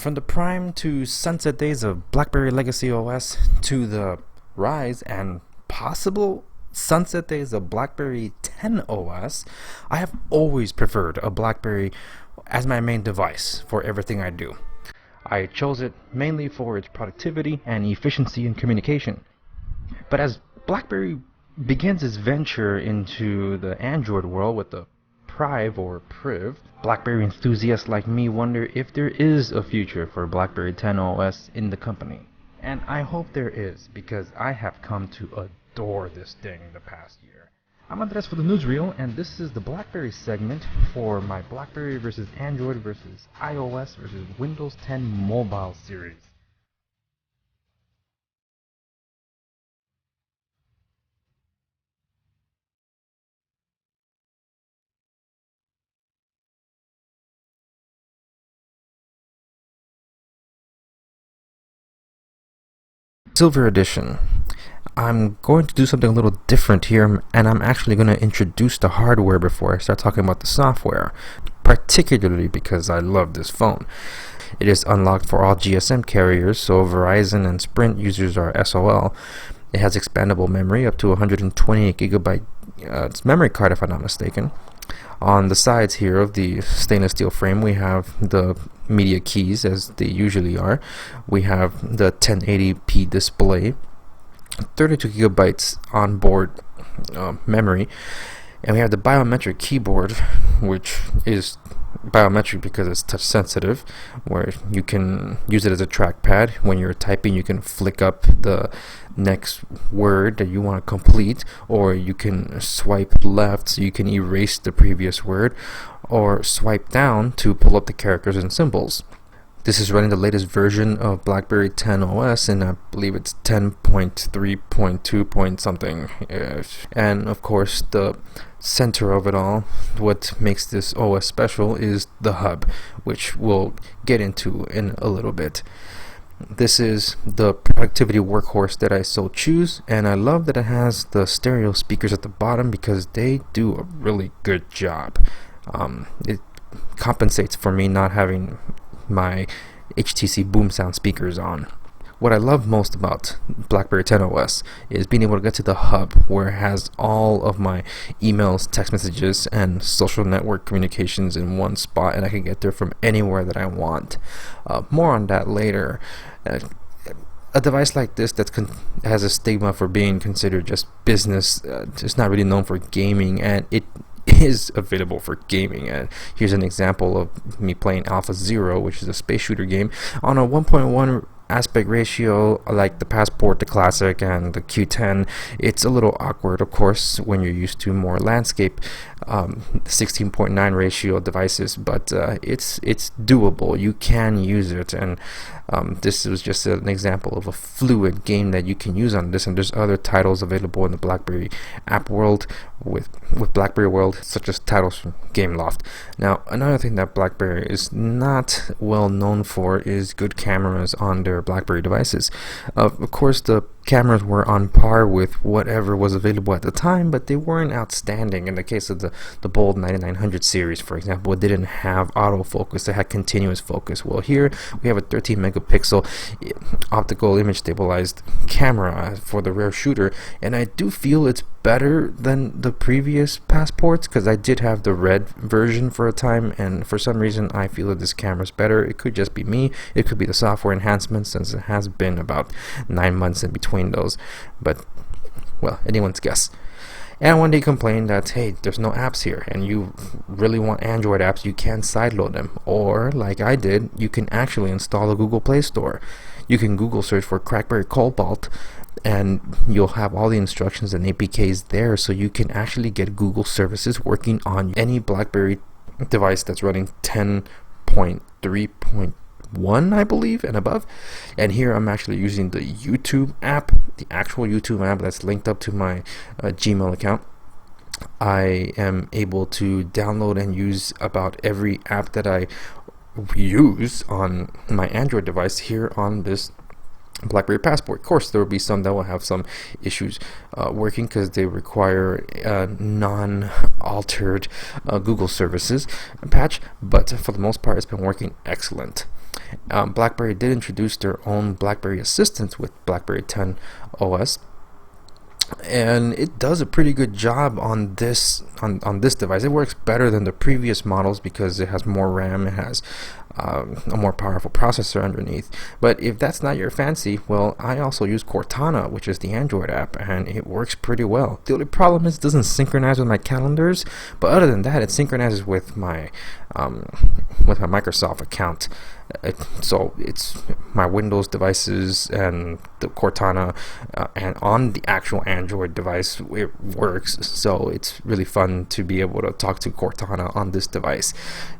From the prime to sunset days of BlackBerry Legacy OS to the rise and possible sunset days of BlackBerry 10 OS, I have always preferred a BlackBerry as my main device for everything I do. I chose it mainly for its productivity and efficiency in communication. But as BlackBerry begins its venture into the Android world with the Priv or Priv, BlackBerry enthusiasts like me wonder if there is a future for BlackBerry 10 OS in the company. And I hope there is, because I have come to adore this thing the past year. I'm Andres for the Newsreel, and this is the BlackBerry segment for my BlackBerry versus Android versus iOS versus Windows 10 mobile series. Silver Edition. I'm going to do something a little different here, and I'm actually going to introduce the hardware before I start talking about the software, particularly because I love this phone. It is unlocked for all GSM carriers, so Verizon and Sprint users are SOL. It has expandable memory up to 128 gigabyte memory card, if I'm not mistaken. On the sides here of the stainless steel frame, we have the media keys, as they usually are. We have the 1080p display, 32 gigabytes onboard memory, and we have the biometric keyboard, which is biometric because it's touch sensitive, where you can use it as a trackpad. When you're typing, you can flick up the next word that you want to complete, or you can swipe left so you can erase the previous word, or swipe down to pull up the characters and symbols. This is running the latest version of BlackBerry 10 OS, and I believe it's 10.3.2 point something. And of course, the center of it all, what makes this OS special, is the hub, which we'll get into in a little bit. This is the productivity workhorse that I so choose, and I love that it has the stereo speakers at the bottom because they do a really good job. It compensates for me not having my HTC Boom Sound speakers on. What I love most about BlackBerry 10 OS is being able to get to the hub, where it has all of my emails, text messages, and social network communications in one spot, and I can get there from anywhere that I want. More on that later. A device like this that has a stigma for being considered just business, it's not really known for gaming, and it is available for gaming. And here's an example of me playing Alpha Zero, which is a space shooter game, on a 1.1 aspect ratio, like the Passport, the Classic, and the Q10. It's a little awkward, of course, when you're used to more landscape 16.9 ratio devices, but it's doable. You can use it, and this was just an example of a fluid game that you can use on this, and there's other titles available in the BlackBerry app world with BlackBerry World, such as titles from Gameloft. Now, another thing that BlackBerry is not well known for is good cameras on their BlackBerry devices. Of course, the cameras were on par with whatever was available at the time, but they weren't outstanding. In the case of the Bold 9900 series, for example, it didn't have autofocus, it had continuous focus. Well, here we have a 13 megapixel optical image stabilized camera for the rear shooter, and I do feel it's better than the previous Passports, because I did have the red version for a time, and for some reason I feel that this camera is better. It could just be me, it could be the software enhancements, since it has been about 9 months in between those, but well, anyone's guess. And when they complain that, hey, there's no apps here, and you really want Android apps, you can sideload them. Or, like I did, you can actually install the Google Play Store. You can Google search for Crackberry Cobalt, and you'll have all the instructions and APKs there, so you can actually get Google services working on any BlackBerry device that's running 10.3.1, I believe, and above. And here I'm actually using the YouTube app, the actual YouTube app that's linked up to my Gmail account. I am able to download and use about every app that I use on my Android device here on this BlackBerry Passport. Of course, there will be some that will have some issues working because they require non-altered Google services patch, but for the most part, it's been working excellent. BlackBerry did introduce their own BlackBerry Assistant with BlackBerry 10 OS, and it does a pretty good job on this device. It works better than the previous models because it has more RAM, it has a more powerful processor underneath. But if that's not your fancy, well, I also use Cortana, which is the Android app, and it works pretty well. The only problem is it doesn't synchronize with my calendars, but other than that, it synchronizes with my Microsoft account. So it's my Windows devices and the Cortana, and on the actual Android device it works. So it's really fun to be able to talk to Cortana on this device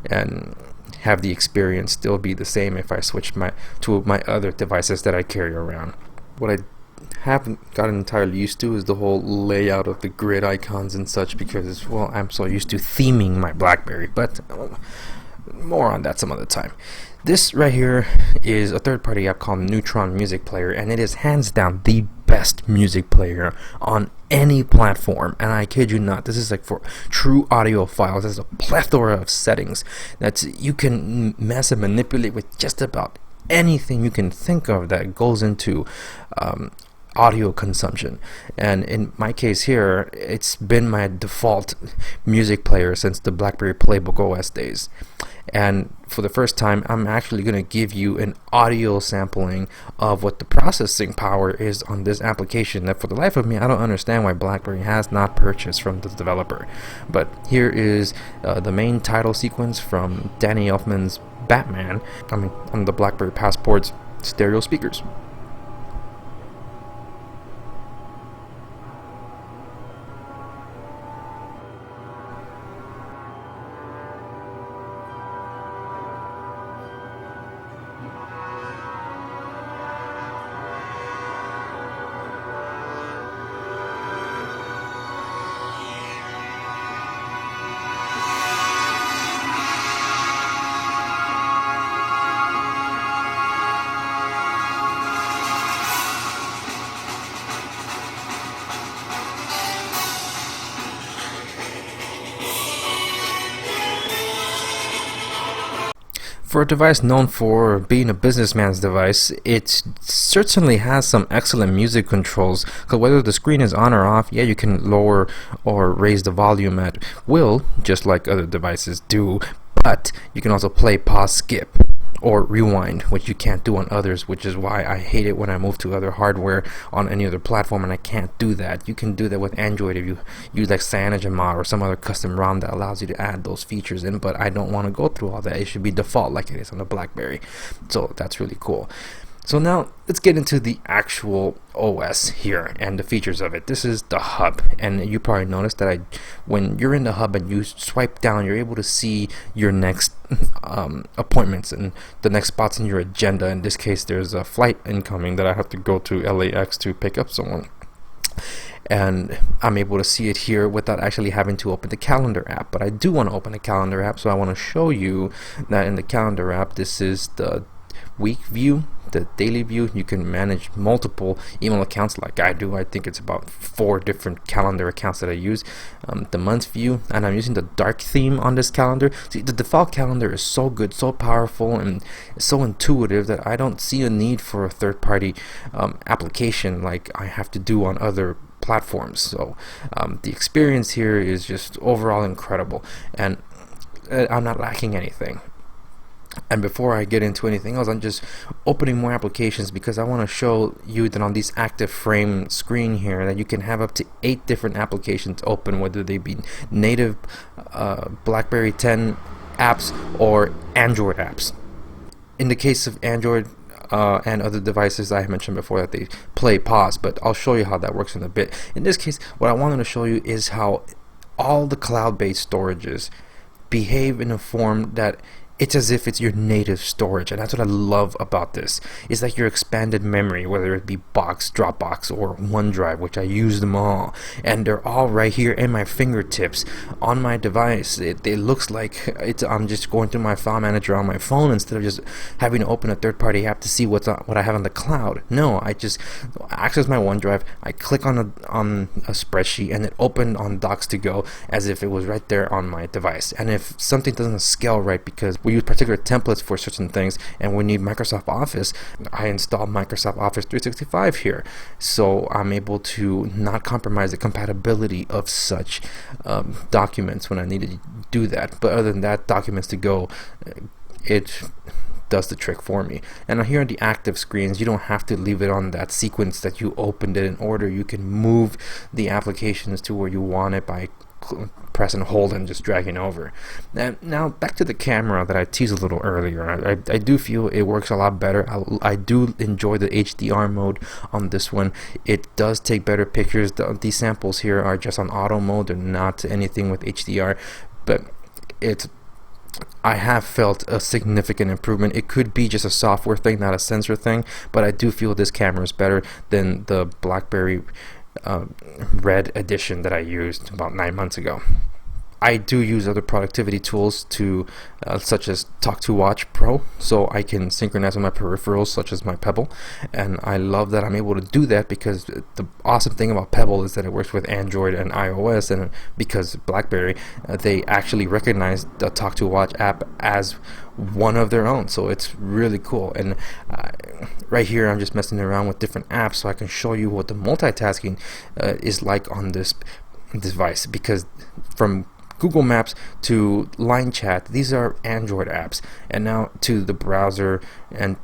and have the experience still be the same if I switch to my other devices that I carry around. What I haven't gotten entirely used to is the whole layout of the grid icons and such, because, well, I'm so used to theming my BlackBerry, but more on that some other time. This right here is a third-party app called Neutron Music Player, and it is hands down the best music player on any platform. And I kid you not, this is like for true audiophiles. There's a plethora of settings that you can mess and manipulate with just about anything you can think of that goes into audio consumption. And in my case here, it's been my default music player since the BlackBerry Playbook OS days. And for the first time, I'm actually going to give you an audio sampling of what the processing power is on this application that, for the life of me, I don't understand why BlackBerry has not purchased from the developer. But here is the main title sequence from Danny Elfman's Batman, on the BlackBerry Passport's stereo speakers. For a device known for being a businessman's device, it certainly has some excellent music controls, because whether the screen is on or off, yeah, you can lower or raise the volume at will, just like other devices do, but you can also play, pause, skip, or rewind, which you can't do on others, which is why I hate it when I move to other hardware on any other platform and I can't do that. You can do that with Android if you use like CyanogenMod or some other custom ROM that allows you to add those features in, but I don't want to go through all that. It should be default like it is on the BlackBerry. So that's really cool. So now let's get into the actual OS here and the features of it. This is the hub, and you probably noticed that when you're in the hub and you swipe down, you're able to see your next appointments and the next spots in your agenda. In this case, there's a flight incoming that I have to go to LAX to pick up someone, and I'm able to see it here without actually having to open the calendar app. But I do want to open the calendar app, so I want to show you that in the calendar app, this is the week view, the daily view. You can manage multiple email accounts like I do. I think it's about 4 different calendar accounts that I use. The month view, and I'm using the dark theme on this calendar. See, the default calendar is so good, so powerful, and so intuitive that I don't see a need for a third-party application like I have to do on other platforms. So the experience here is just overall incredible, and I'm not lacking anything. And before I get into anything else, I'm just opening more applications because I want to show you that on this active frame screen here that you can have up to 8 different applications open, whether they be native BlackBerry 10 apps or Android apps. In the case of Android and other devices, I mentioned before that they play, pause, but I'll show you how that works in a bit. In this case, what I wanted to show you is how all the cloud-based storages behave in a form that it's as if it's your native storage, and that's what I love about this. It's like your expanded memory, whether it be Box, Dropbox, or OneDrive, which I use them all, and they're all right here in my fingertips on my device. It looks like I'm just going through my file manager on my phone instead of just having to open a third-party app to see what I have on the cloud. No, I just access my OneDrive, I click on a spreadsheet, and it opened on Docs to Go as if it was right there on my device. And if something doesn't scale right because we we use particular templates for certain things, and we need Microsoft Office. I installed Microsoft Office 365 here, so I'm able to not compromise the compatibility of such documents when I need to do that. But other than that, documents to go, it does the trick for me. And here on the active screens, you don't have to leave it on that sequence that you opened it in order. You can move the applications to where you want it by press and hold and just dragging over. And now back to the camera that I teased a little earlier. I do feel it works a lot better. I do enjoy the HDR mode on this one. It does take better pictures. These samples here are just on auto mode. They're not anything with HDR, but I have felt a significant improvement. It could be just a software thing, not a sensor thing, but I do feel this camera is better than the BlackBerry Red edition that I used about 9 months ago. I do use other productivity tools to such as Talk to Watch Pro, so I can synchronize with my peripherals such as my Pebble, and I love that I'm able to do that because the awesome thing about Pebble is that it works with Android and iOS, and because BlackBerry they actually recognize the Talk to Watch app as one of their own, so it's really cool. And right here I'm just messing around with different apps so I can show you what the multitasking is like on this device, because from Google Maps to Line Chat, these are Android apps, and now to the browser and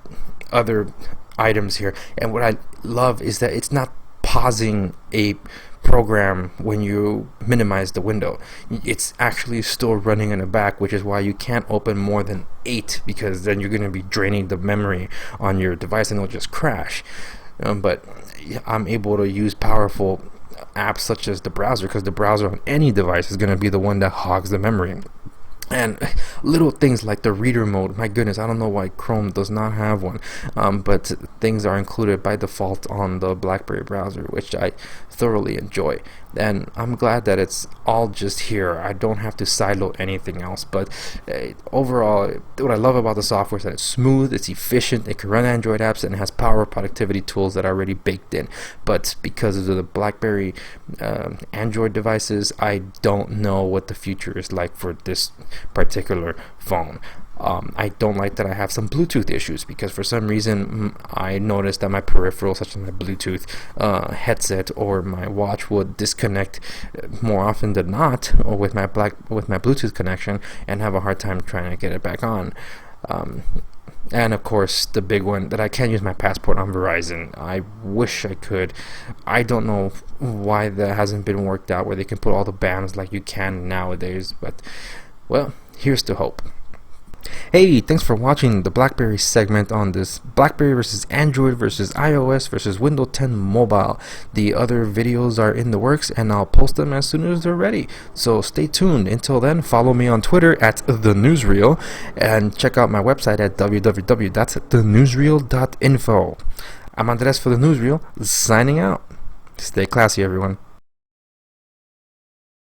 other items here. And what I love is that it's not pausing a program when you minimize the window. It's actually still running in the back, which is why you can't open more than 8, because then you're going to be draining the memory on your device and it'll just crash. But I'm able to use powerful apps such as the browser, because the browser on any device is going to be the one that hogs the memory. And little things like the reader mode, my goodness, I don't know why Chrome does not have one, but things are included by default on the BlackBerry browser, which I thoroughly enjoy. And I'm glad that it's all just here. I don't have to sideload anything else. But overall, what I love about the software is that it's smooth, it's efficient, it can run Android apps, and it has power productivity tools that are already baked in. But because of the BlackBerry Android devices, I don't know what the future is like for this particular phone. I don't like that I have some Bluetooth issues, because for some reason I noticed that my peripherals, such as my Bluetooth headset or my watch, would disconnect more often than not with my Bluetooth connection, and have a hard time trying to get it back on. And of course, the big one, that I can't use my passport on Verizon. I wish I could. I don't know why that hasn't been worked out, where they can put all the bands like you can nowadays, but well, here's to hope. Hey, thanks for watching the BlackBerry segment on this BlackBerry versus Android versus iOS versus Windows 10 Mobile. The other videos are in the works, and I'll post them as soon as they're ready. So stay tuned. Until then, follow me on Twitter at TheNewsReel, and check out my website at www.thenewsreel.info. I'm Andres for The Newsreel, signing out. Stay classy, everyone.